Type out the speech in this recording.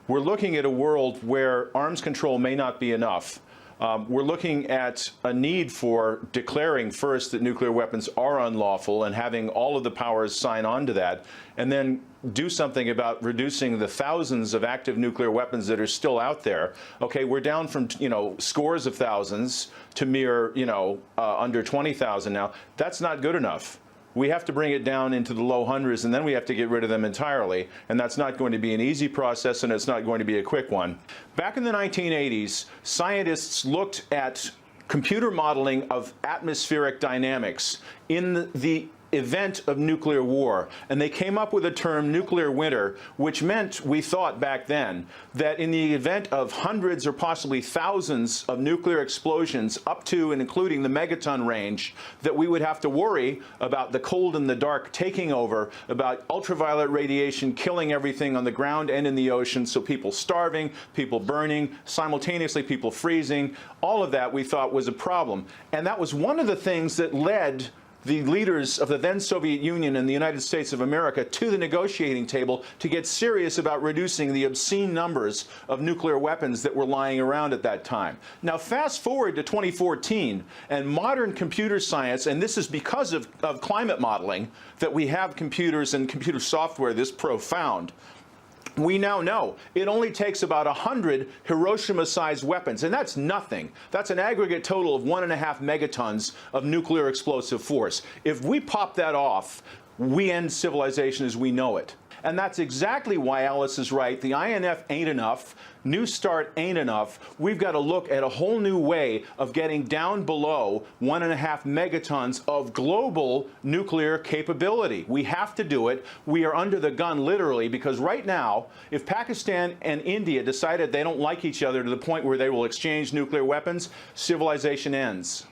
we're looking at a world where arms control may not be enough. We're looking at a need for declaring first that nuclear weapons are unlawful and having all of the powers sign on to that, and then do something about reducing the thousands of active nuclear weapons that are still out there. Okay, we're down from, scores of thousands to mere, under 20,000 now. That's not good enough. We have to bring it down into the low hundreds, and then we have to get rid of them entirely. And that's not going to be an easy process, and it's not going to be a quick one. Back in the 1980s, scientists looked at computer modeling of atmospheric dynamics in the event of nuclear war, and they came up with a term, nuclear winter, which meant, we thought back then, that in the event of hundreds or possibly thousands of nuclear explosions up to and including the megaton range, that we would have to worry about the cold and the dark taking over, about ultraviolet radiation killing everything on the ground and in the ocean, so people starving, people burning, simultaneously people freezing. All of that we thought was a problem. And that was one of the things that led the leaders of the then Soviet Union and the United States of America to the negotiating table to get serious about reducing the obscene numbers of nuclear weapons that were lying around at that time. Now, fast forward to 2014, and modern computer science, and this is because of climate modeling, that we have computers and computer software this profound. We now know it only takes about 100 Hiroshima-sized weapons, and that's nothing. That's an aggregate total of 1.5 megatons of nuclear explosive force. If we pop that off, we end civilization as we know it. And that's exactly why Alice is right. The INF ain't enough. New START ain't enough. We've got to look at a whole new way of getting down below 1.5 megatons of global nuclear capability. We have to do it. We are under the gun, literally, because right now, if Pakistan and India decided they don't like each other to the point where they will exchange nuclear weapons, civilization ends.